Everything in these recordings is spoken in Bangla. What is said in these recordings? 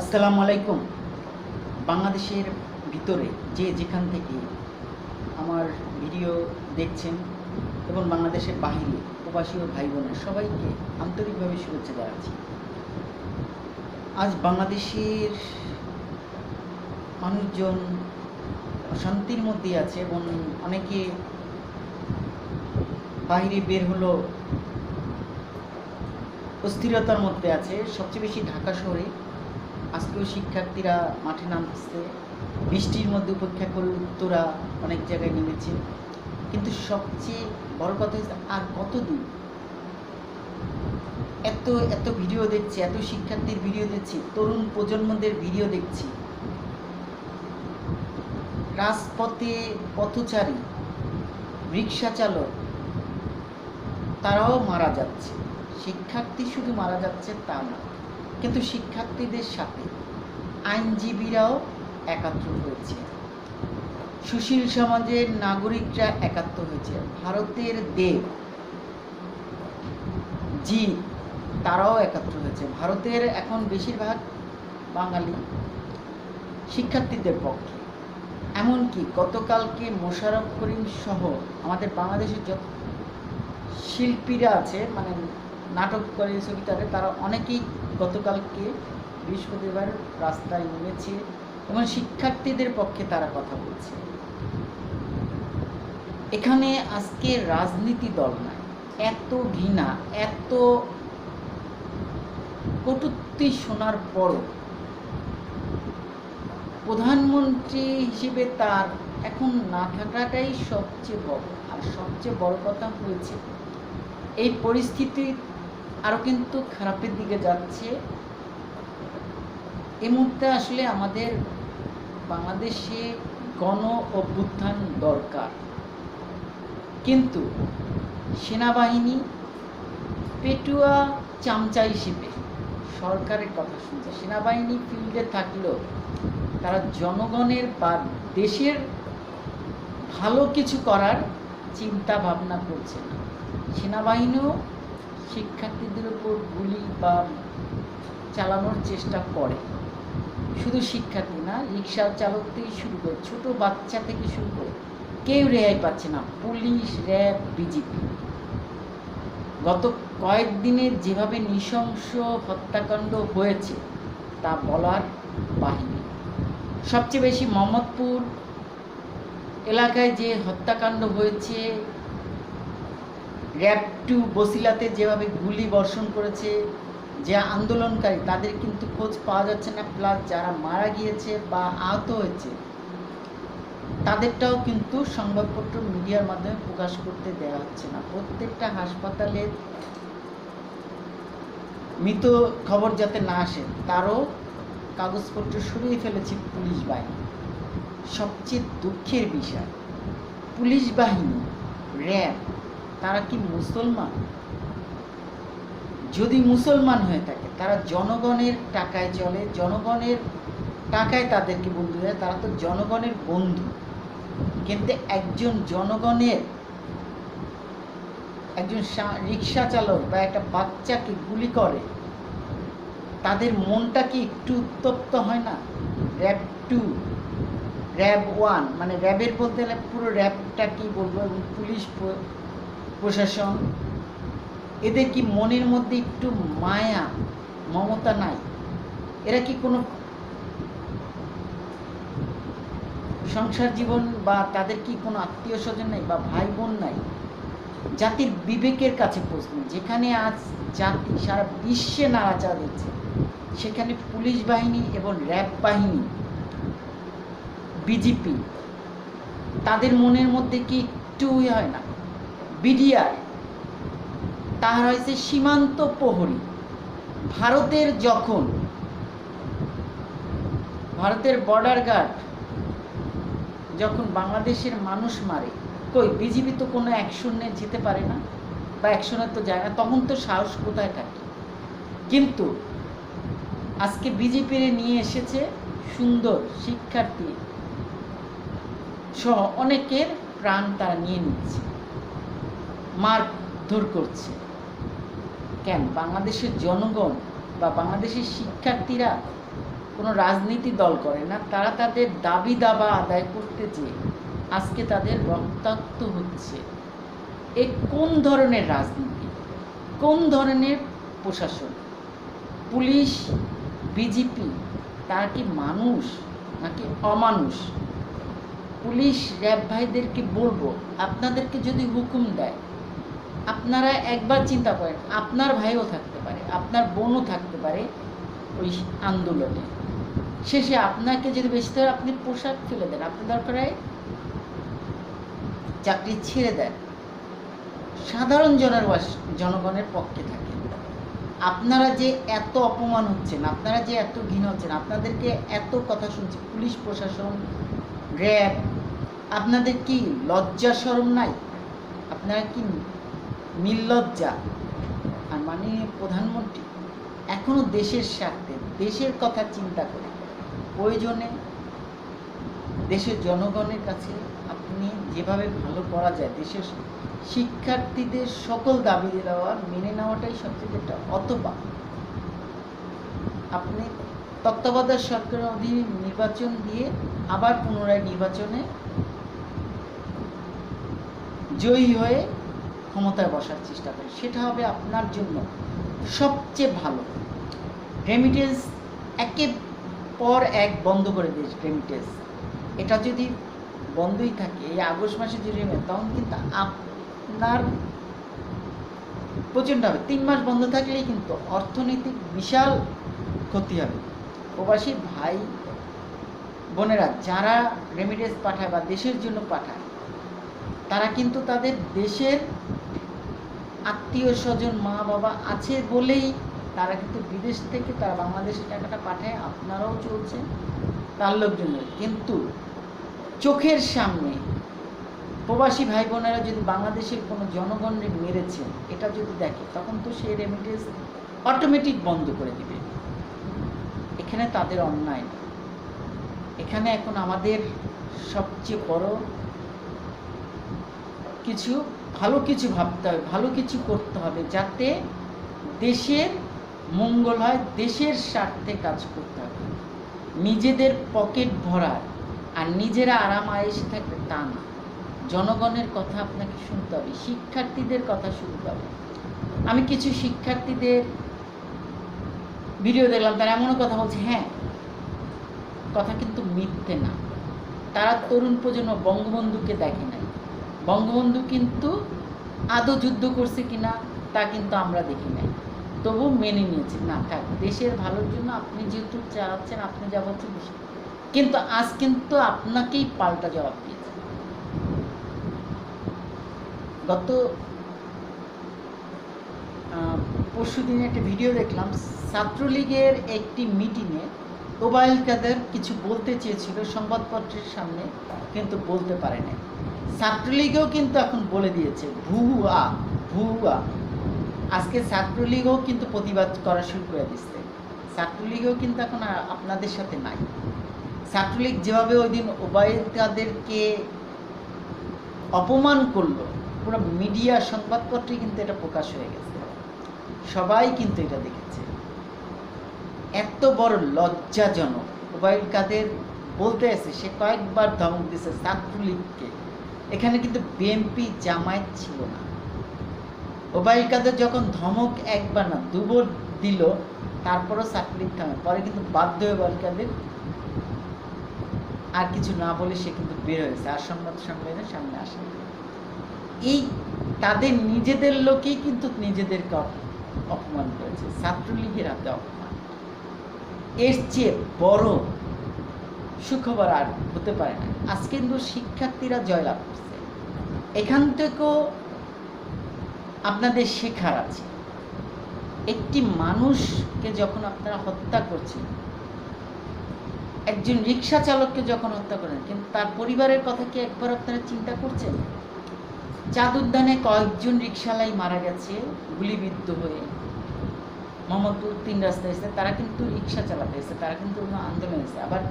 আসসালামু আলাইকুম। বাংলাদেশের ভিতরে যে যেখান থেকে আমার ভিডিও দেখছেন এবং বাংলাদেশের বাহিরে প্রবাসী ও ভাই বোনের সবাইকে আন্তরিকভাবে শুভেচ্ছা জানাচ্ছি। আজ বাংলাদেশের মানুষজন অশান্তির মধ্যে আছে এবং অনেকে বাইরে বের হলো অস্থিরতার মধ্যে আছে। সবচেয়ে বেশি ঢাকা শহরে আজকেও শিক্ষার্থীরা মাঠে নামছে, বৃষ্টির মধ্যে উপেক্ষা করে উত্তরা অনেক জায়গায় নেমেছে। কিন্তু সবচেয়ে বড় কথা হচ্ছে আর কতদিন এত এত ভিডিও দেখছি, এত শিক্ষার্থীর ভিডিও দেখছি, তরুণ প্রজন্মদের ভিডিও দেখছি, রাজপথে পথচারী, রিক্সা চালক তারাও মারা যাচ্ছে। শিক্ষার্থী শুধু মারা যাচ্ছে তা না, কিন্তু শিক্ষার্থীদের সাথে আইনজীবীরাও একাত্র হয়েছে, সুশীল সমাজের নাগরিকরা একাত্র হয়েছে, ভারতের দেব জি তারাও একাত্র হয়েছে। ভারতের এখন বেশিরভাগ বাঙালি শিক্ষার্থীদের পক্ষে। এমনকি গতকালকে মোশাররফ করিম সহ আমাদের বাংলাদেশের যত শিল্পীরা আছে, মানে নাটক করে ছবিটারে, তারা অনেকেই গতকালকে বৃহস্পতিবার রাস্তায় নেমেছে এবং শিক্ষার্থীদের পক্ষে তারা কথা বলছে। এখানে আজকে রাজনীতি দল নাই, এত ঘৃণা, এত কটূক্তি শোনার পরও প্রধানমন্ত্রী হিসেবে তার এখন না থাকাটাই সবচেয়ে বড়। আর সবচেয়ে বড় কথা হয়েছে এই পরিস্থিতি আরও কিন্তু খারাপের দিকে যাচ্ছে। এই মুহূর্তে আসলে আমাদের বাংলাদেশে গণ অভ্যুত্থান দরকার, কিন্তু সেনাবাহিনী পেটুয়া চামচা হিসেবে সরকারের কথা শুনছে। সেনাবাহিনী ফিল্ডে থাকলেও তারা জনগণের বা দেশের ভালো কিছু করার চিন্তা ভাবনা করছে না। সেনাবাহিনীও শিক্ষার্থীদের উপর গুলি বা চালানোর চেষ্টা করে। শুধু শিক্ষার্থী না, রিক্সা চালক থেকে শুরু করে ছোটো বাচ্চা থেকে শুরু করে কেউ রেহাই পাচ্ছে না। পুলিশ, র্যাব, বিজেপি গত কয়েকদিনে যেভাবে নৃশংস হত্যাকাণ্ড হয়েছে তা বলার বাহিরে। সবচেয়ে বেশি মোহাম্মদপুর এলাকায় যে হত্যাকাণ্ড হয়েছে, র্যাব 2 বসিলাতে যেভাবে গুলি বর্ষণ করেছে, যে আন্দোলনকারী তাদের কিন্তু খোঁজ পাওয়া যাচ্ছে না, প্লাস যারা মারা গিয়েছে বা আহত হয়েছে তাদেরটাও কিন্তু সংবাদপত্র মিডিয়ার মাধ্যমে প্রকাশ করতে দেওয়া হচ্ছে না। প্রত্যেকটা হাসপাতালে মৃত খবর যাতে না আসে তারও কাগজপত্র সরিয়ে ফেলেছে পুলিশ বাহিনী। সবচেয়ে দুঃখের বিষয়, পুলিশ বাহিনী, র্যাব তারা কি মুসলমান? যদি মুসলমান হয়ে থাকে তারা জনগণের টাকায় চলে, জনগণের টাকায় তাদেরকে বন্ধু হয়, তারা তো জনগণের বন্ধু। কিন্তু একজন জনগণের, একজন রিক্সা চালক বা একটা বাচ্চাকে গুলি করে, তাদের মনটা কি একটু উত্তপ্ত হয় না? র্যাব 2, র্যাব 1, মানে র্যাবের বলতে গেলে পুরো র্যাবটা কি বলবো, এবং পুলিশ প্রশাসন, এদের কি মনের মধ্যে একটু মায়া মমতা নাই? এরা কি কোনো সংসার জীবন বা তাদের কি কোনো আত্মীয় স্বজন নাই বা ভাই বোন নাই? জাতির বিবেকের কাছে প্রশ্ন। যেখানে আজ জাতি সারা বিশ্বে নাড়াচাড়া দিচ্ছে, সেখানে পুলিশ বাহিনী এবং র্যাব বাহিনী, বিজেপি, তাদের মনের মধ্যে কি একটু হয় না? বিডিআর তার হয়েছে সীমান্ত প্রহরী। ভারতের বর্ডার গার্ড যখন বাংলাদেশের মানুষ মারে, কই বিজেপি তো কোনো অ্যাকশনে যেতে পারে না বা অ্যাকশনে তো যায় না, তখন তো সাহস কোথায় থাকে? কিন্তু আজকে বিজেপির নিয়ে এসেছে সুন্দর শিক্ষার্থী সহ অনেকের প্রাণ তারা নিয়ে নিচ্ছে, মারধর করছে। কেন? বাংলাদেশের জনগণ বা বাংলাদেশের শিক্ষার্থীরা কোনো রাজনীতি দল করে না, তারা তাদের দাবি দাবা আদায় করতে যেয়ে আজকে তাদের রক্তাক্ত হচ্ছে। এ কোন ধরনের রাজনীতি, কোন ধরনের প্রশাসন? পুলিশ, বিজেপি, তারা কি মানুষ নাকি অমানুষ? পুলিশ র্যাব ভাইদেরকে বলবো, আপনাদেরকে যদি হুকুম দেয়, আপনারা একবার চিন্তা করেন, আপনার ভাইও থাকতে পারে, আপনার বোনও থাকতে পারে ওই আন্দোলনে। শেষে আপনাকে যদি বেশি ধরে আপনি পোশাক ফেলে দেন, আপনি দরকার হয় চাকরি ছেড়ে দেন, সাধারণ জনগণের পক্ষে থাকেন। আপনারা যে এত অপমান হচ্ছেন, আপনারা যে এত ঘৃণা হচ্ছেন, আপনাদেরকে এত কথা শুনছি, পুলিশ প্রশাসন, র্যাব, আপনাদের কি লজ্জা শরম নাই? আপনারা কি নির্লজ্জা? আর মাননীয় প্রধানমন্ত্রী এখনো দেশের স্বার্থে, দেশের কথা চিন্তা করে প্রয়োজনে দেশের জনগণের কাছে আপনি যেভাবে ভালো করা যায়, দেশের শিক্ষার্থীদের সকল দাবি দেওয়া মেনে নেওয়াটাই সবচেয়ে একটা, অথবা আপনি তত্ত্বাবধায়ক সরকারের অধীনে নির্বাচন দিয়ে আবার পুনরায় নির্বাচনে জয়ী হয়ে ক্ষমতায় বসার চেষ্টা করেন, সেটা হবে আপনার জন্য সবচেয়ে ভালো। রেমিটেন্স একের পর এক বন্ধ করে দিয়েছে। রেমিটেন্স এটা যদি বন্ধই থাকে, এই আগস্ট মাসে যদি তখন কিন্তু আপনার প্রচণ্ড হবে। 3 মাস বন্ধ থাকলেই কিন্তু অর্থনৈতিক বিশাল ক্ষতি হবে। প্রবাসী ভাই বোনেরা যারা রেমিটেন্স পাঠায় বা দেশের জন্য পাঠায়, তারা কিন্তু তাদের দেশের আত্মীয় স্বজন, মা বাবা আছে বলেই তারা কিন্তু বিদেশ থেকে তারা বাংলাদেশে টাকাটা পাঠায়। আপনারাও চলছেন তার লোকজনের, কিন্তু চোখের সামনে প্রবাসী ভাই বোনেরা যদি বাংলাদেশের কোনো জনগণকে মেরেছেন এটা যদি দেখে, তখন তো সেই রেমিটেন্স অটোমেটিক বন্ধ করে দিবে। এখানে তাদের অন্যায়। এখানে এখন আমাদের সবচেয়ে বড় কিছু ভালো কিছু ভাবতে হবে, ভালো কিছু করতে হবে, যাতে দেশের মঙ্গল হয়, দেশের স্বার্থে কাজ করতে হবে। নিজেদের পকেট ভরার আর নিজেরা আরাম আয়েসে থাকবে তা না, জনগণের কথা আপনাকে শুনতে হবে, শিক্ষার্থীদের কথা শুনতে হবে। আমি কিছু শিক্ষার্থীদের ভিডিও দেখলাম, তারা এমনও কথা বলছে, হ্যাঁ কথা কিন্তু মিথ্যে না। তারা তরুণ প্রজন্ম বঙ্গবন্ধুকে দেখে নাই, বঙ্গবন্ধু কিন্তু আদৌ যুদ্ধ করছে কিনা তা কিন্তু আমরা দেখি নাই, তবু মেনে নিয়েছি, না থাক দেশের ভালোর জন্য আপনি যেহেতু চালাচ্ছেন, আপনি যা বলছেন। কিন্তু আজ কিন্তু আপনাকেই পাল্টা জবাব দিয়েছে। গত পরশু দিনে একটা ভিডিও দেখলাম, ছাত্রলীগের একটি মিটিংয়ে ওবায়দুল কাদের কিছু বলতে চেয়েছিল সংবাদপত্রের সামনে, কিন্তু বলতে পারে নাই। ছাত্রলীগও কিন্তু এখন বলে দিয়েছে ভুয়া ভুয়া। আজকে ছাত্রলীগও কিন্তু প্রতিবাদ করা শুরু করে দিচ্ছে। ছাত্রলীগও কিন্তু এখন আপনাদের সাথে নাই। ছাত্রলীগ যেভাবে ওই দিন ওবায়দুল কাদেরকে অপমান করলো, পুরো মিডিয়া সংবাদপত্রে কিন্তু এটা প্রকাশ হয়ে গেছে, সবাই কিন্তু এটা দেখেছে। এত বড় লজ্জাজনক। ওবায়দুল কাদের বলতে আছে, সে কয়েকবার ধমক দিয়েছে ছাত্রলীগকে। এখানে কিন্তু বিএনপি জামায়াত ছিল না। ওবায়দুল কাদের যখন ধমক একবার না দুবার দিল, তারপরও ছাত্রলীগ থামে। পরে কিন্তু বাধ্য হয়ে ওবায়দুল কাদের আর কিছু না বলে সে কিন্তু বের হয়েছে, আর সংবাদ সম্মেলনের সামনে আসে। এই তাদের নিজেদের লোকেই কিন্তু নিজেদেরকে অপমান করেছে, ছাত্রলীগের হাতে অপমান। এর চেয়ে বড় সুখবর আর হতে পারে না। আজকে কিন্তু শিক্ষার্থীরা জয়লাভ করছে, এখান থেকেও আপনাদের শেখার আছে। একটি মানুষকে যখন আপনারা হত্যা করছেন, একজন রিক্সা চালককে যখন হত্যা করেন, কিন্তু তার পরিবারের কথা কি একবার আপনারা চিন্তা করছেন? চাঁদ উদ্যানে কয়েকজন রিক্সালাই মারা গেছে গুলিবিদ্ধ হয়ে, মোহাম্মদপুর 3 রাস্তায় এসে তারা কিন্তু রিক্সা চালাতে এসে, তারা কিন্তু আন্দোলন এসে। আবার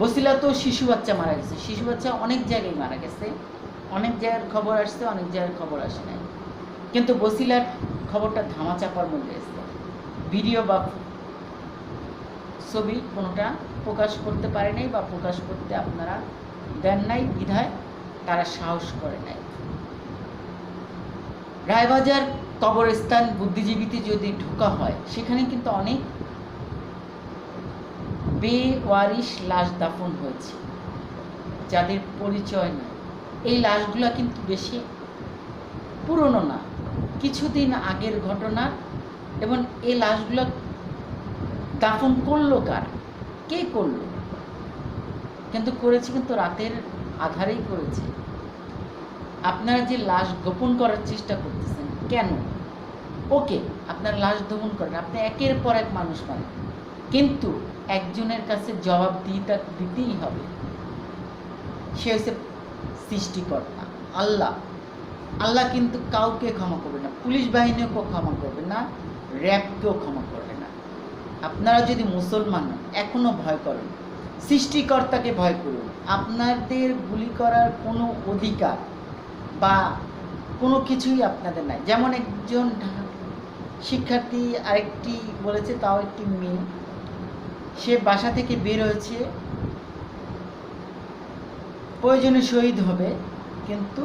বসিলাতেও শিশু বাচ্চা মারা গেছে, শিশু বাচ্চা অনেক জায়গায় মারা গেছে, অনেক জায়গার খবর আসছে, অনেক জায়গার খবর আসে নাই। কিন্তু বসিলার খবরটা ধামাচাপার মধ্যে এসছে, ভিডিও বা ছবি কোনোটা প্রকাশ করতে পারে নাই বা প্রকাশ করতে আপনারা দেন নাই, বিধায় তারা সাহস করে নাই। রায়বাজার কবরস্থান বুদ্ধিজীবীতে যদি ঢোকা হয়, সেখানে কিন্তু অনেক বেওয়ারিশ লাশ দাফন হয়েছে, যাদের পরিচয় নেই। এই লাশগুলো কিন্তু বেশি পুরনো না, কিছুদিন আগের ঘটনা। এবং এই লাশগুলো দাফন করলো কে করলো? কিন্তু করেছে কিন্তু রাতের আধারেই করেছে। আপনারা যে লাশ গোপন করার চেষ্টা করতেছেন কেন? ওকে, আপনার লাশ গোপন করেন, আপনি একের পর এক মানুষ মানেন, কিন্তু একজনের কাছে জবাব দিতেই হবে। সে হচ্ছে সৃষ্টিকর্তা, আল্লাহ। আল্লাহ কিন্তু কাউকে ক্ষমা করবে না, পুলিশ বাহিনীকেও ক্ষমা করবে না, র্যাবকেও ক্ষমা করবে না। আপনারা যদি মুসলমান এখনো ভয় করেন, সৃষ্টিকর্তাকে ভয় করুন। আপনাদের গুলি করার কোনো অধিকার বা কোনো কিছুই আপনাদের নাই। যেমন একজন শিক্ষার্থী আরেকটি বলেছে, তাও একটি মেয়ে, সে বাসা থেকে বের হয়েছে, প্রয়োজনে শহীদ হবে, কিন্তু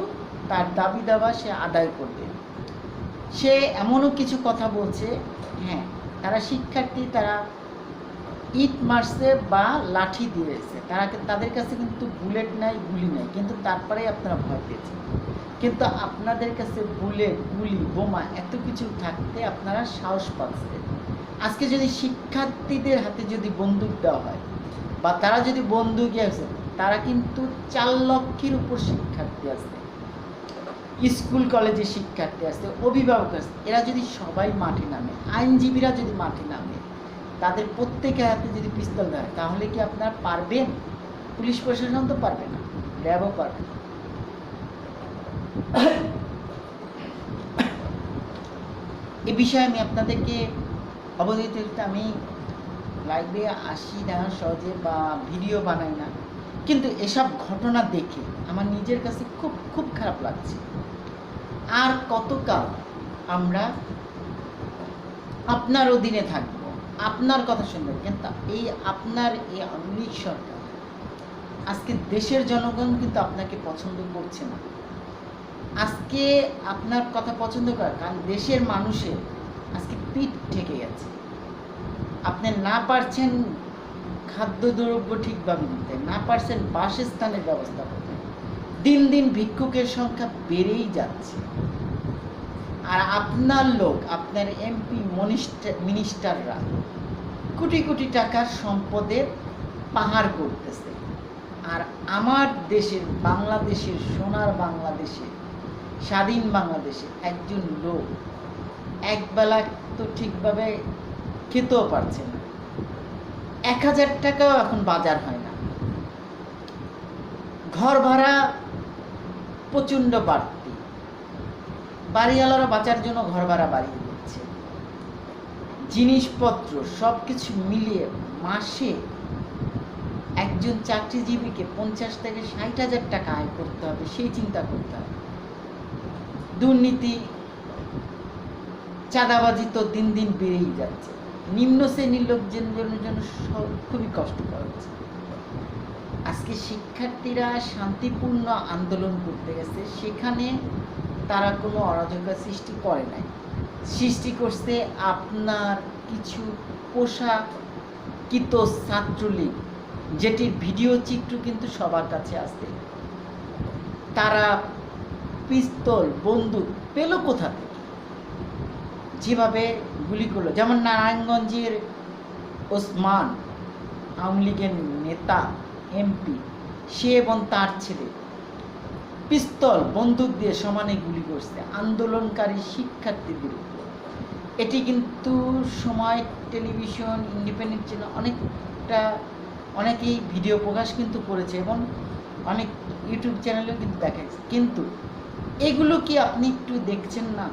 তার দাবি দাবা সে আদায় করবে। সে এমনও কিছু কথা বলছে, হ্যাঁ তারা শিক্ষার্থী, তারা ইট মারছে বা লাঠি দিয়েছে, তাদের কাছে কিন্তু বুলেট নাই, গুলি নাই, কিন্তু তারপরে আপনারা ভয় পেয়েছেন। কিন্তু আপনাদের কাছে বুলেট, গুলি, বোমা এত কিছু থাকতে আপনারা সাহস পাচ্ছেন। আজকে যদি শিক্ষার্থীদের হাতে যদি বন্দুক দেওয়া হয় বা তারা যদি বন্দুকে আছে, তারা কিন্তু 4 লক্ষের উপর শিক্ষার্থী আছে, স্কুল কলেজে শিক্ষার্থী আছে, অভিভাবক আছে, এরা যদি সবাই মাঠে নামে, আইনজীবীরা যদি মাঠে নামে, তাদের প্রত্যেকের হাতে যদি পিস্তল দেয়, তাহলে কি আপনারা পারবেন? পুলিশ প্রশাসন তো পারবে না, র্যাবও পারবে না। এ বিষয়ে আমি আপনাদেরকে অবহিত করতে, আমি লাইভে আসি না সহজে বা ভিডিও বানাই না, কিন্তু এসব ঘটনা দেখে আমার নিজের কাছে খুব খুব খারাপ লাগছে। আর কতকাল আমরা আপনার অধীনে থাকব, আপনার কথা শুনবো? কিন্তু আপনার এই আওয়ামী সরকার, আজকে দেশের জনগণ কিন্তু আপনাকে পছন্দ করছে না। আজকে আপনার কথা পছন্দ করে, কারণ দেশের মানুষের আজকে পিঠ ঠেকে গেছে। আপনি না পারছেন খাদ্যদ্রব্য ঠিকভাবে দিতে, না পারছেন বাসস্থানের ব্যবস্থা করতে, দিন দিন ভিক্ষুকের সংখ্যা বেড়েই যাচ্ছে। আর আপনার লোক, আপনার এমপি মিনিস্টাররা কোটি কোটি টাকার সম্পদের পাহাড় করতেছে। আর আমার দেশের, বাংলাদেশের, সোনার বাংলাদেশে, স্বাধীন বাংলাদেশে একজন লোক একবেলা তো ঠিকভাবে খেতেও পারছে না। 1000 টাকাও এখন বাজার হয় না। ঘর ভাড়া প্রচণ্ড বাড়তি, বাড়িওয়ালারা বাঁচার জন্য ঘর ভাড়া বাড়িয়ে দিচ্ছে। জিনিসপত্র সব কিছু মিলিয়ে মাসে একজন চাকরিজীবীকে 50 থেকে 60,000 টাকা আয় করতে হবে, সেই চিন্তা করতে হবে। দুর্নীতি, চাঁদাবাজি তো দিন দিন বেড়েই যাচ্ছে। নিম্ন শ্রেণীর লোকজনের জন্য খুবই কষ্টকর হচ্ছে। আজকে শিক্ষার্থীরা শান্তিপূর্ণ আন্দোলন করতে গেছে, সেখানে তারা কোনো অরাজকতা সৃষ্টি করে নাই, সৃষ্টি করছে আপনার কিছু পোশাকিত ছাত্রলীগ, যেটির ভিডিও চিত্র কিন্তু সবার কাছে আসে। তারা পিস্তল, বন্দুক পেল কোথা থেকে? যেভাবে গুলি করলো, যেমন নারায়ণগঞ্জের ওসমান, আওয়ামী লীগের নেতা, এমপি, সে এবং তার ছেলে পিস্তল, বন্দুক দিয়ে সমানে গুলি করছে আন্দোলনকারী শিক্ষার্থীদের উপর। এটি কিন্তু সময় টেলিভিশন, ইন্ডিপেন্ডেন্ট চ্যানেল অনেকেই ভিডিও প্রকাশ কিন্তু করেছে এবং অনেক ইউটিউব চ্যানেলেও কিন্তু দেখাচ্ছে। কিন্তু এগুলো কি আপনি একটু দেখছেন না?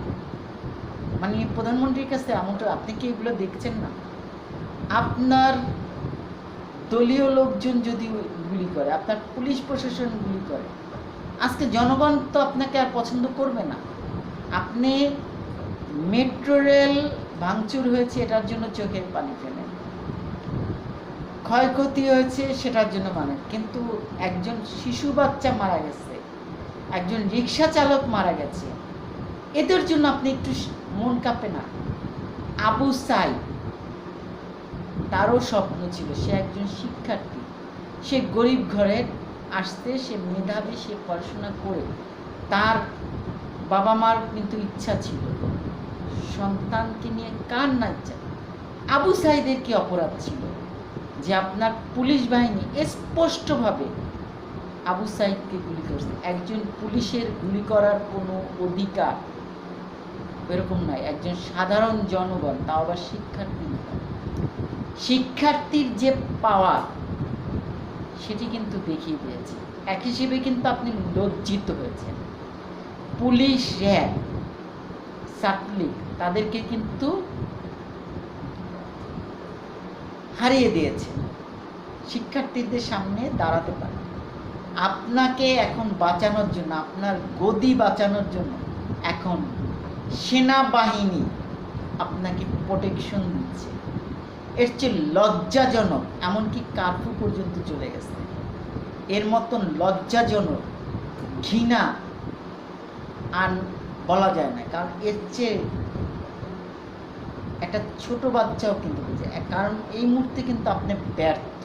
মানে প্রধানমন্ত্রীর কাছে এমনটা, আপনি কি এগুলো দেখছেন না? আপনার দলীয় লোকজন যদি গুলি করে, আপনার পুলিশ প্রশাসন গুলি করে, আজকে জনগণ তো আপনাকে আর পছন্দ করবে না। আপনি মেট্রো রেল ভাঙচুর হয়েছে, এটার জন্য চোখের পানি ফেলেন। ক্ষয়ক্ষতি হয়েছে সেটার জন্য মানে, কিন্তু একজন শিশু বাচ্চা মারা গেছে, একজন রিক্সা চালক মারা গেছে, এদের জন্য আপনি একটু মন কাঁপে না? আবু সাইদ, তারও স্বপ্ন ছিল, সে একজন শিক্ষার্থী, সে গরিব ঘরের আসতে, সে মেধাবী, সে পড়াশোনা করে, তার বাবা মার কিন্তু ইচ্ছা ছিল সন্তানকে নিয়ে, কার না ইচ্ছা। আবু সাইদের কি অপরাধ ছিল যে আপনার পুলিশ বাহিনী স্পষ্টভাবে আবু সাইদকে গুলি করছে? একজন পুলিশের গুলি করার কোনো অধিকার এরকম নয়, একজন সাধারণ জনগণ, তাও আবার শিক্ষার্থী, শিক্ষার্থীর যে পাওয়ার সেটি কিন্তু দেখিয়ে দিয়েছে। এক হিসেবে কিন্তু আপনি লজ্জিত হয়েছেন। পুলিশ, র্যাব, ছাত্রলীগ তাদেরকে কিন্তু হারিয়ে দিয়েছে, শিক্ষার্থীদের সামনে দাঁড়াতে পারে। আপনাকে এখন বাঁচানোর জন্য, আপনার গদি বাঁচানোর জন্য এখন সেনাবাহিনী আপনাকে প্রোটেকশন দিচ্ছে। এর চেয়ে লজ্জাজনক, এমনকি কার্ফু পর্যন্ত চলে গেছে, এর মতন লজ্জাজনক, ঘৃণা আর বলা যায় না। কারণ এর চেয়ে একটা ছোট বাচ্চাও কিন্তু বুঝে, কারণ এই মুহূর্তে কিন্তু আপনি ব্যর্থ।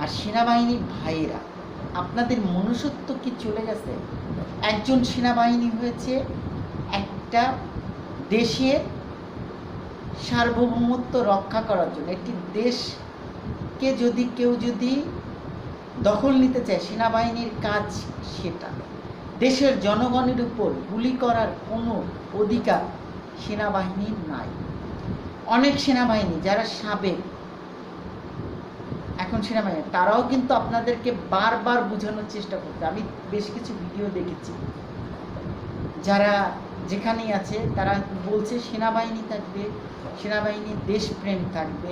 আর সেনাবাহিনীর ভাইয়েরা, আপনাদের মনুষ্যত্ব কি চলে গেছে? একজন সেনাবাহিনী হয়েছে একটা দেশের সার্বভৌমত্ব রক্ষা করার জন্য। একটি দেশকে যদি কেউ দখল নিতে চায়, সেনাবাহিনীর কাজ সেটা। দেশের জনগণের উপর গুলি করার কোনো অধিকার সেনাবাহিনীর নাই। অনেক সেনাবাহিনী যারা সাবেক, এখন সেনাবাহিনী, তারাও কিন্তু আপনাদেরকে বারবার বোঝানোর চেষ্টা করছে। আমি বেশ কিছু ভিডিও দেখেছি, যারা যেখানেই আছে তারা বলছে সেনাবাহিনী থাকবে, সেনাবাহিনীর দেশপ্রেম থাকবে।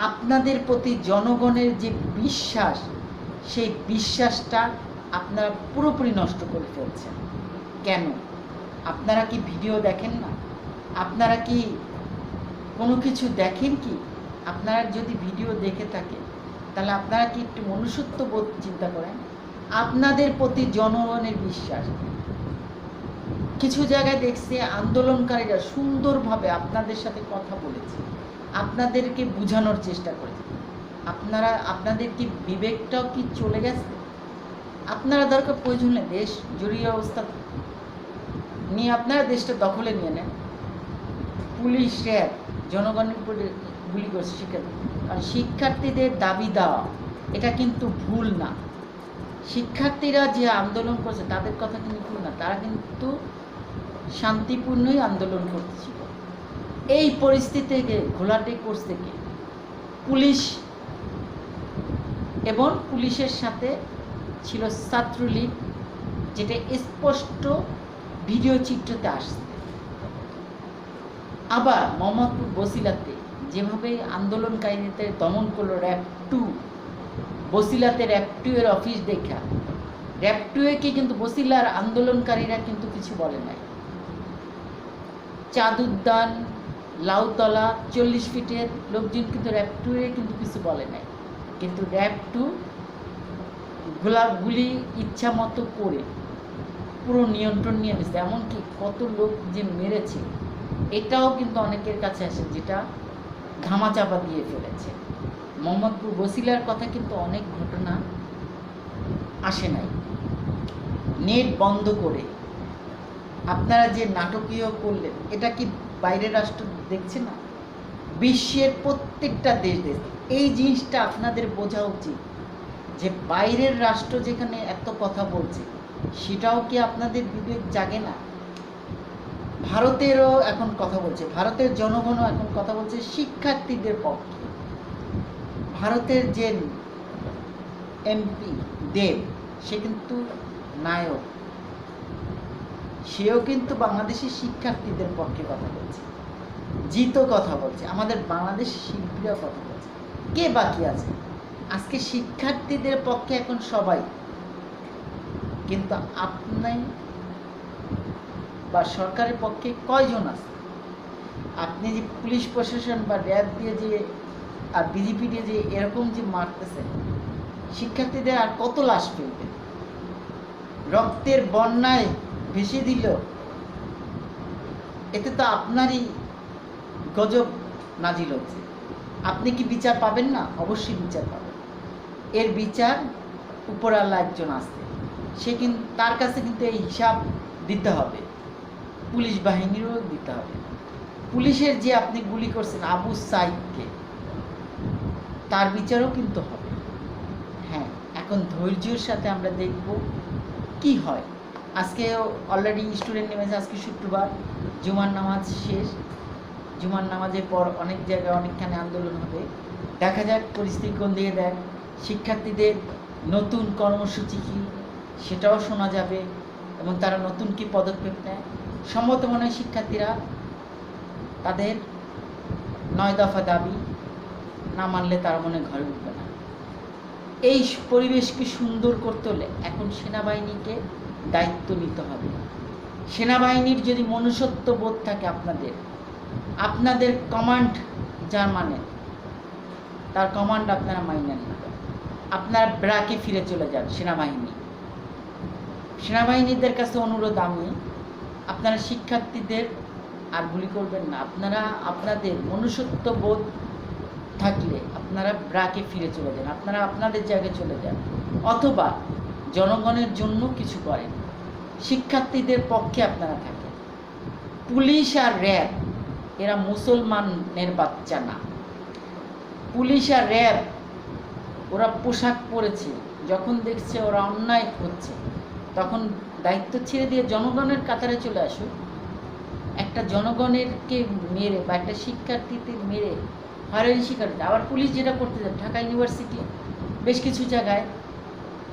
আপনাদের প্রতি জনগণের যে বিশ্বাস, সেই বিশ্বাসটা আপনারা পুরোপুরি নষ্ট করে ফেলছেন। কেন? আপনারা কি ভিডিও দেখেন না? আপনারা কি কোনো কিছু দেখেন কি? আপনারা যদি ভিডিও দেখে থাকেন, তাহলে আপনারা কি একটু মনুষ্যত্ব বোধ চিন্তা করেন? আপনাদের প্রতি জনগণের বিশ্বাস, কিছু জায়গায় দেখছি আন্দোলনকারীরা সুন্দরভাবে আপনাদের সাথে কথা বলেছে, আপনাদেরকে বোঝানোর চেষ্টা করেছে। আপনাদের কি বিবেকটাও কি চলে গেছে? আপনারা দরকার প্রয়োজনে দেশ জরুরি অবস্থা নিয়ে আপনারা দেশটা দখলে নিয়ে নেন। পুলিশ, র্যাব জনগণের উপরে গুলি করছে শিক্ষার্থী, কারণ শিক্ষার্থীদের দাবি দেওয়া এটা কিন্তু ভুল না। শিক্ষার্থীরা যে আন্দোলন করছে তাদের কথা কিন্তু ভুল না, তারা কিন্তু শান্তিপূর্ণই আন্দোলন করতেছিল। এই পরিস্থিতিকে ঘোলাটে করছে কে? পুলিশ, এবং পুলিশের সাথে ছিল ছাত্রলীগ, যেটা স্পষ্ট ভিডিও চিত্রতে আসছে। আবার মোহাম্মদপুর বসিলাতে যেভাবে আন্দোলনকারীদের দমন করলো র্যাব 2, বসিলাতে র্যাব 2 এর অফিস দেখা, র্যাব 2 কে কিন্তু বসিলার আন্দোলনকারীরা কিন্তু কিছু বলে নাই। চাঁদ উদ্যান, লাউতলা 40 ফিটের লোকজন কিন্তু র্যাব 2 এ কিন্তু কিছু বলে নাই, কিন্তু র্যাব 2 গোলাগুলি ইচ্ছা মতো করে পুরো নিয়ন্ত্রণ নিয়ে নিচ্ছে। এমনকি কত লোক যে মেরেছে এটাও কিন্তু অনেকের কাছে আসে, যেটা ঘামাচাপা দিয়ে ফেলেছে। মোহাম্মদপুর বসিলার কথা কিন্তু অনেক ঘটনা আসে নাই। নেট বন্ধ করে আপনারা যে নাটকীয় করলেন, এটা কি বাইরের রাষ্ট্র দেখছে না? বিশ্বের প্রত্যেকটা দেশ এই জিনিসটা আপনাদের বোঝা উচিত, যে বাইরের রাষ্ট্র যেখানে এত কথা বলছে, সেটাও কি আপনাদের বিবেক জাগে না? ভারতেরও এখন কথা বলছে, ভারতের জনগণও এখন কথা বলছে শিক্ষার্থীদের পক্ষে। ভারতের যে এমপি দেব, সে কিন্তু নায়ক, সেও কিন্তু বাংলাদেশের শিক্ষার্থীদের পক্ষে কথা বলছে, জিত কথা বলছে, আমাদের বাংলাদেশ শিল্পীরাও কথা বলছে। কে বাকি আছে? আজকে শিক্ষার্থীদের পক্ষে এখন সবাই, কিন্তু আপনি বা সরকারের পক্ষে কয়জন আছে? আপনি যে পুলিশ প্রশাসন বা র্যাব দিয়ে যে আর বিজেপি যে এরকম যে মারতেছে, শিক্ষার্থীদের আর কত লাশ ফেলবে? রক্তের বন্যায় ভেসে দিল, এতে তো আপনারই গজব নাজিল হচ্ছে। আপনি কি বিচার পাবেন না? অবশ্যই বিচার পাবেন। এর বিচার উপর আল্লাহ একজন আছে, সে কিন্তু তার কাছে কিন্তু এই হিসাব দিতে হবে, পুলিশ বাহিনীরও দিতে হবে। পুলিশের যে আপনি গুলি করছেন আবু সাইদকে, তার বিচারও কিন্তু হবে। হ্যাঁ, এখন ধৈর্যের সাথে আমরা দেখব কি হয়। আজকে অলরেডি স্টুডেন্ট নেমেছে, আজকে শুক্রবার, জুমার নামাজ শেষ। জুমার নামাজের পর অনেক জায়গায় অনেকখানে আন্দোলন হবে। দেখা যাক পরিস্থিতি কোন দিকে দেয়। শিক্ষার্থীদের নতুন কর্মসূচি কী সেটাও শোনা যাবে, এবং তারা নতুন কী পদক্ষেপ নেয়। সম্ভবত মনে হয় শিক্ষার্থীরা তাদের 9 দফা দাবি না মানলে তারা মনে ঘরে উঠবে না। এই পরিবেশকে সুন্দর করতে হলে এখন সেনাবাহিনীকে দায়িত্ব নিতে হবে। সেনাবাহিনীর যদি মনুষ্যত্ব বোধ থাকে, আপনাদের কমান্ড যার মানে তার কমান্ড আপনারা মাইনেন না, আপনারা ব্রাকে ফিরে চলে যান। সেনাবাহিনীদের কাছে অনুরোধ আমি, আপনারা শিক্ষার্থীদের আর গুলি করবেন না। আপনারা আপনাদের মনুষ্যত্ব বোধ থাকলে আপনারা ব্রাকে ফিরে চলে যান, আপনারা আপনাদের জায়গায় চলে যান, অথবা জনগণের জন্য কিছু করেন, শিক্ষার্থীদের পক্ষে আপনারা থাকেন। পুলিশ আর র্যাব এরা মুসলমানের বাচ্চা না। পুলিশ আর র্যাব ওরা পোশাক পরেছে, যখন দেখছে ওরা অন্যায় হচ্ছে তখন দায়িত্ব ছেড়ে দিয়ে জনগণের কাতারে চলে আসুক। একটা জনগণেরকে মেরে বা একটা শিক্ষার্থীকে মেরে হয়রানি শিকার। আবার পুলিশ যেটা করতে যায়, ঢাকা ইউনিভার্সিটি বেশ কিছু জায়গায়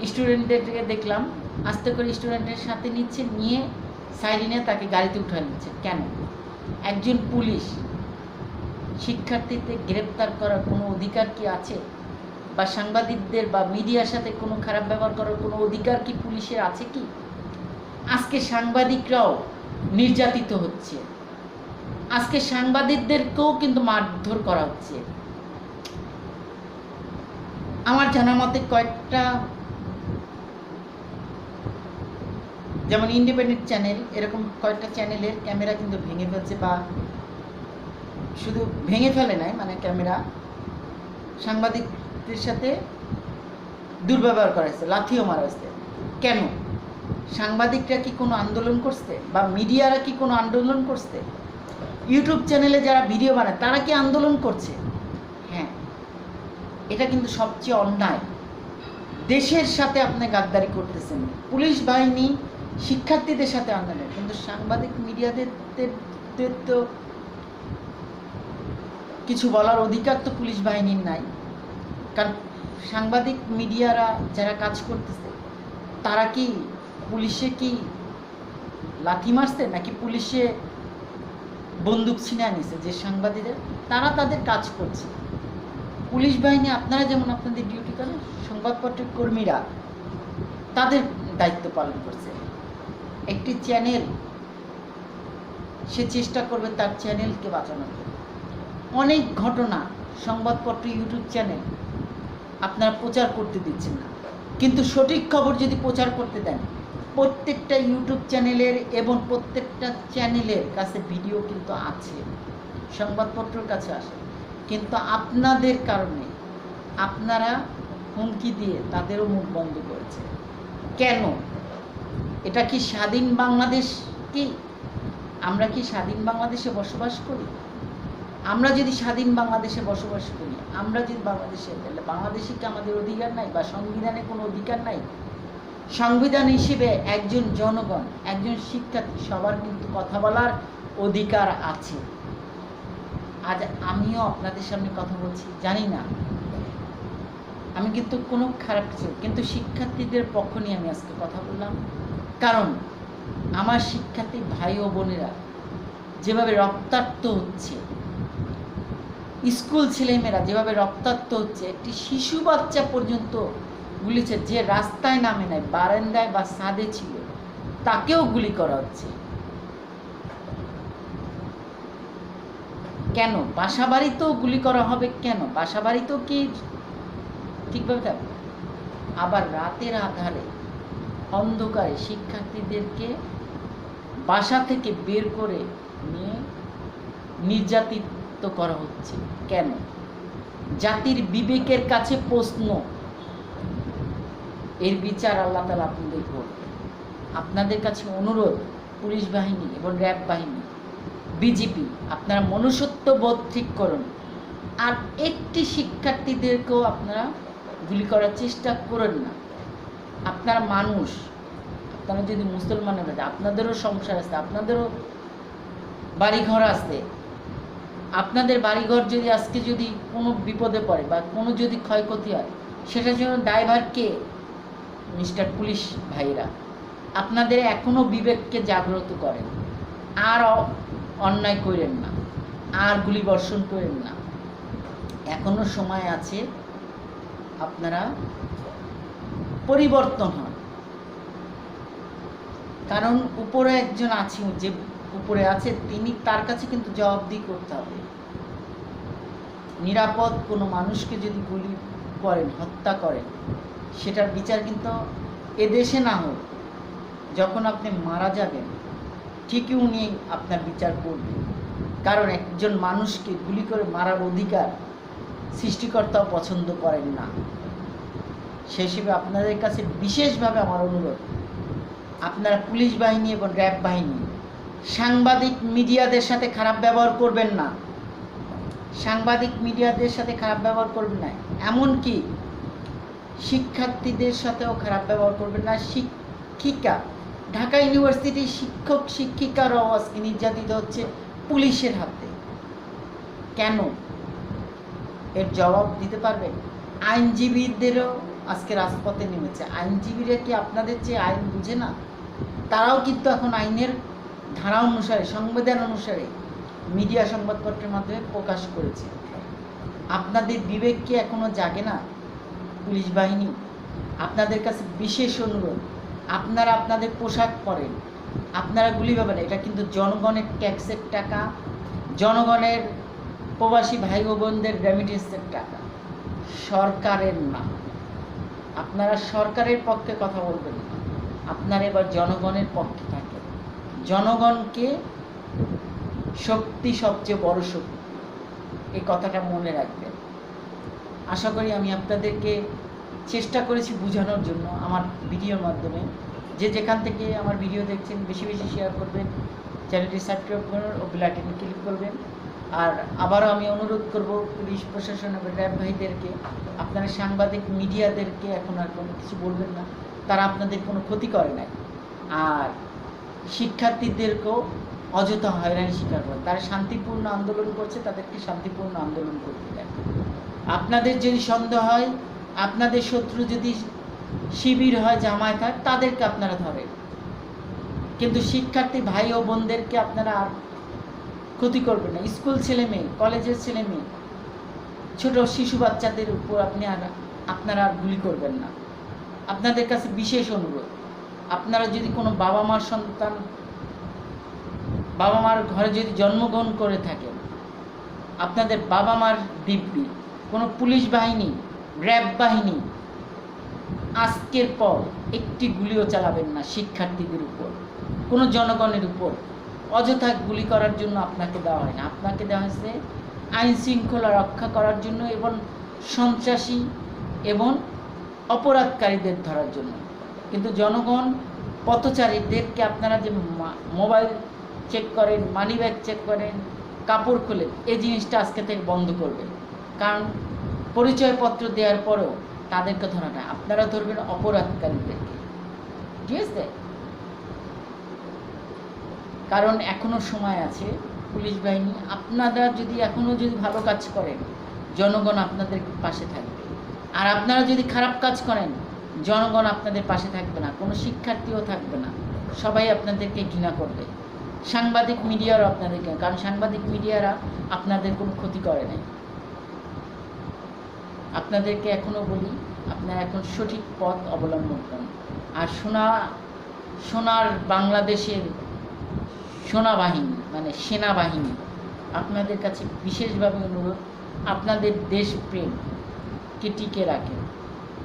স্টুডেন্টদেরকে দেখলাম আস্তে করে স্টুডেন্টের সাথে নিচ্ছে, নিয়ে সাইডে তাকে গাড়িতে উঠে নিচ্ছে। কেন? একজন পুলিশ শিক্ষার্থীদের গ্রেপ্তার করার কোনো অধিকার কি আছে? বা সাংবাদিকদের বা মিডিয়ার সাথে কোনো খারাপ ব্যবহার করার কোনো অধিকার কি পুলিশের আছে কি? আজকে সাংবাদিকরাও নির্যাতিত হচ্ছে, আজকে সাংবাদিকদেরকেও কিন্তু মারধর করা হচ্ছে। আমার জানা মতে কয়েকটা, যেমন ইন্ডিপেন্ডেন্ট চ্যানেল, এরকম কয়েকটা চ্যানেলের ক্যামেরা কিন্তু ভেঙে ফেলছে, বা শুধু ভেঙে ফেলে নাই, মানে ক্যামেরা সাংবাদিকদের সাথে দুর্ব্যবহার করা হয়েছে, লাথিও মারা হয়েছে। কেন? সাংবাদিকরা কি কোনো আন্দোলন করছে? বা মিডিয়ারা কি কোনো আন্দোলন করছে? ইউটিউব চ্যানেলে যারা ভিডিও বানায় তারা কি আন্দোলন করছে? হ্যাঁ, এটা কিন্তু সবচেয়ে অন্যায়। দেশের সাথে আপনি গাদ্দারি করতেছেন। পুলিশ বাহিনী শিক্ষার্থীদের সাথে আন্দোলন, কিন্তু সাংবাদিক মিডিয়াদের তো কিছু বলার অধিকার তো পুলিশ বাহিনীর নাই। কারণ সাংবাদিক মিডিয়ারা যারা কাজ করতেছে তারা কি পুলিশে কি লাথি মারছে, নাকি পুলিশে বন্দুক ছিনে নিছে? যে সাংবাদিকরা তারা তাদের কাজ করছে। পুলিশ বাহিনী আপনারা যেমন আপনাদের ডিউটি করেন, সংবাদপত্রের কর্মীরা তাদের দায়িত্ব পালন করছে। একটি চ্যানেল সে চেষ্টা করবে তার চ্যানেলকে বাঁচানোর জন্য। অনেক ঘটনা সংবাদপত্র, ইউটিউব চ্যানেল আপনারা প্রচার করতে দিচ্ছেন না, কিন্তু সঠিক খবর যদি প্রচার করতে দেন, প্রত্যেকটা ইউটিউব চ্যানেলের এবং প্রত্যেকটা চ্যানেলের কাছে ভিডিও কিন্তু আছে, সংবাদপত্রের কাছে আসে, কিন্তু আপনাদের কারণে আপনারা হুমকি দিয়ে তাদেরও মুখ বন্ধ করেছে। কেন? এটা কি স্বাধীন বাংলাদেশ? কি আমরা কি স্বাধীন বাংলাদেশে বসবাস করি? আমরা যদি স্বাধীন বাংলাদেশে বসবাস করি, আমরা যদি বাংলাদেশে, তাহলে বাংলাদেশে কি আমাদের অধিকার নাই? বা সংবিধানে কোনো অধিকার নাই? সংবিধান হিসেবে একজন জনগণ, একজন শিক্ষার্থী, সবার কিন্তু কথা বলার অধিকার আছে। আজ আমিও আপনাদের সামনে কথা বলছি, জানি না আমি কিন্তু কোনো খারাপ কিছু, কিন্তু শিক্ষার্থীদের পক্ষ নিয়ে আমি আজকে কথা বললাম। কারণ আমার শিক্ষার্থী ভাই ও বোনেরা যেভাবে রক্তাক্ত হচ্ছে, স্কুল ছেলেমেয়েরা যেভাবে রক্তাক্ত হচ্ছে, একটি শিশু বাচ্চা পর্যন্ত গুলিছে, যে রাস্তায় নামে নাই, বারান্দায় বা ছাদে ছিল, তাকেও গুলি করা হচ্ছে। কেন বাসা বাড়িতেও গুলি করা হবে? কেন বাসা বাড়িতেও কি ঠিকভাবে থাকবে? আবার রাতের আধারে অন্ধকারে শিক্ষার্থীদেরকে বাসা থেকে বের করে নিয়ে নির্যাতিত করা হচ্ছে কেন? জাতির বিবেকের কাছে প্রশ্ন। এর বিচার আল্লাহ তাআলা আপনাদের করবে। আপনাদের কাছে অনুরোধ, পুলিশ বাহিনী এবং র্যাব বাহিনী, বিজিপি, আপনারা মনুষ্যত্ব বোধ ঠিক করুন। আর একটি শিক্ষার্থীদেরকেও আপনারা গুলি করার চেষ্টা করেন না। আপনারা মানুষ, আপনারা যদি মুসলমানের কাছে, আপনাদেরও সংসার আছে, আপনাদেরও বাড়িঘর আছে। আপনাদের বাড়িঘর যদি আজকে যদি কোনো বিপদে পড়ে বা কোনো যদি ক্ষয়ক্ষতি হয়, সেটার জন্য দায়ভার কে? মিস্টার পুলিশ ভাইরা, আপনাদের এখনও বিবেককে জাগ্রত করেন। আর অন্যায় করেন না, আর গুলি বর্ষণ করেন না। এখনো সময় আছে, আপনারা পরিবর্তন হন। কারণ উপরে একজন আছে, যে উপরে আছে তিনি, তার কাছে কিন্তু জবাবদিহি করতে হবে। নিরাপদ কোনো মানুষকে যদি গুলি করেন, হত্যা করেন, সেটার বিচার কিন্তু এদেশে না হোক, যখন আপনি মারা যাবেন ঠিকই উনি আপনার বিচার করবেন। কারণ একজন মানুষকে গুলি করে মারার অধিকার সৃষ্টিকর্তাও পছন্দ করেন না। সেই হিসেবে আপনাদের কাছে বিশেষভাবে আমার অনুরোধ, আপনারা পুলিশ বাহিনী এবং র্যাব বাহিনী সাংবাদিক মিডিয়াদের সাথে খারাপ ব্যবহার করবেন না। সাংবাদিক মিডিয়াদের সাথে খারাপ ব্যবহার করবেন না, এমনকি শিক্ষার্থীদের সাথেও খারাপ ব্যবহার করবেন না। শিক্ষিকা, ঢাকা ইউনিভার্সিটির শিক্ষক শিক্ষিকারাও আজকে নির্যাতিত হচ্ছে পুলিশের হাতে। কেন? এর জবাব দিতে পারবেন? আইনজীবীদেরও আজকে রাজপথে নেমেছে। আইনজীবীরা কি আপনাদের যে আইন বুঝে না? তারাও কিন্তু এখন আইনের ধারা অনুসারে, সংবিধান অনুসারে মিডিয়া সংবাদপত্রের মাধ্যমে প্রকাশ করেছে। আপনাদের বিবেক কি এখনো জাগে না? পুলিশ বাহিনী, আপনাদের কাছে বিশেষ অনুরোধ, আপনারা আপনাদের পোশাক পরেন, আপনারা গুলি পাবেন, এটা কিন্তু জনগণের ট্যাক্সের টাকা, জনগণের প্রবাসী ভাই ও বোনদের রেমিটেন্সের টাকা, সরকারের না। আপনারা সরকারের পক্ষে কথা বলবেন না, আপনারা এবার জনগণের পক্ষে থাকেন। জনগণকে শক্তি সবচেয়ে বড় শক্তি, এই কথাটা মনে রাখবেন। আশা করি আমি আপনাদেরকে চেষ্টা করেছি বোঝানোর জন্য আমার ভিডিওর মাধ্যমে। যে যেখান থেকে আমার ভিডিও দেখছেন বেশি বেশি শেয়ার করবেন, চ্যানেলটি সাবস্ক্রাইব করুন ও বেল আইকনে ক্লিক করবেন। আর আবারও আমি অনুরোধ করব পুলিশ প্রশাসন এবং র্যাব ভাইদেরকে, আপনারা সাংবাদিক মিডিয়াদেরকে এখন আর কোনো কিছু বলবেন না, তারা আপনাদের কোনো ক্ষতি করে নাই। আর শিক্ষার্থীদেরকেও অযথা হয়রানি শিকার করে, তারা শান্তিপূর্ণ আন্দোলন করছে, তাদেরকে শান্তিপূর্ণ আন্দোলন করতে দেন। আপনাদের যদি সন্দেহ হয়, আপনাদের শত্রু যদি শিবির হয়, জামায়াত হয়, তাদেরকে আপনারা ধরেন, কিন্তু শিক্ষার্থী ভাই ও বোনদেরকে আপনারা আর ক্ষতি করবেন না। স্কুল ছেলে মেয়ে, কলেজের ছেলে মেয়ে, ছোট শিশু বাচ্চাদের উপর আপনারা আর গুলি করবেন না। আপনাদের কাছে বিশেষ অনুরোধ, আপনারা যদি কোনো বাবা মার সন্তান, বাবা মার ঘরে যদি জন্মগ্রহণ করে থাকেন, আপনাদের বাবা মার দিব্যি কোনো পুলিশ বাহিনী, র্যাব বাহিনী আজকের পর একটি গুলিও চালাবেন না শিক্ষার্থীদের উপর, কোনো জনগণের উপর। অযথা গুলি করার জন্য আপনাকে দেওয়া হয় না, আপনাকে দেওয়া হয়েছে আইন শৃঙ্খলা রক্ষা করার জন্য এবং সন্ত্রাসী এবং অপরাধকারীদের ধরার জন্য। কিন্তু জনগণ, পথচারীদেরকে আপনারা যে মোবাইল চেক করেন, মানি ব্যাগ চেক করেন, কাপড় খোলেন, এই জিনিসটা আজকে থেকে বন্ধ করবেন। কারণ পরিচয়পত্র দেওয়ার পরেও তাদেরকে ধরা না, আপনারা ধরবেন অপরাধকারীদেরকে, ঠিক আছে? কারণ এখনও সময় আছে। পুলিশ বাহিনী, আপনারা যদি এখনও যদি ভালো কাজ করেন, জনগণ আপনাদের পাশে থাকবে। আর আপনারা যদি খারাপ কাজ করেন, জনগণ আপনাদের পাশে থাকবে না, কোনো শিক্ষার্থীও থাকবে না, সবাই আপনাদেরকে ঘৃণা করবে। সাংবাদিক মিডিয়ারও আপনাদেরকে, কারণ সাংবাদিক মিডিয়ারা আপনাদের কোনো ক্ষতি করে নাই। আপনাদেরকে এখনও বলি, আপনারা এখন সঠিক পথ অবলম্বন করেন। আর সোনার বাংলাদেশের সেনাবাহিনী, মানে সেনাবাহিনী, আপনাদের কাছে বিশেষভাবে অনুরোধ, আপনাদের দেশপ্রেমকে টিকে রাখেন।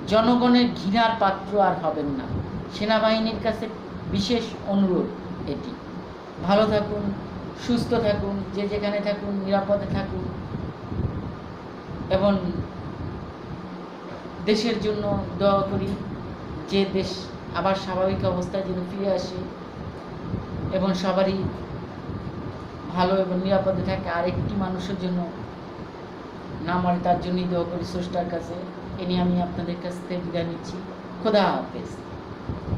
জনগণের ঘৃণার পাত্র আর হবেন না। সেনাবাহিনীর কাছে বিশেষ অনুরোধ এটি। ভালো থাকুন, সুস্থ থাকুন, যে যেখানে থাকুন নিরাপদে থাকুন এবং দেশের জন্য দোয়া করি যে দেশ আবার স্বাভাবিক অবস্থায় যেন ফিরে আসে এবং সবারই ভালো এবং নিরাপদে থাকে। আরেকটি মানুষের জন্য না মরে তার জন্যই দোয়া করি স্রষ্টার কাছে। এ নিয়ে আমি আপনাদের কাছ থেকে বিদায় নিচ্ছি। খোদা হাফেজ।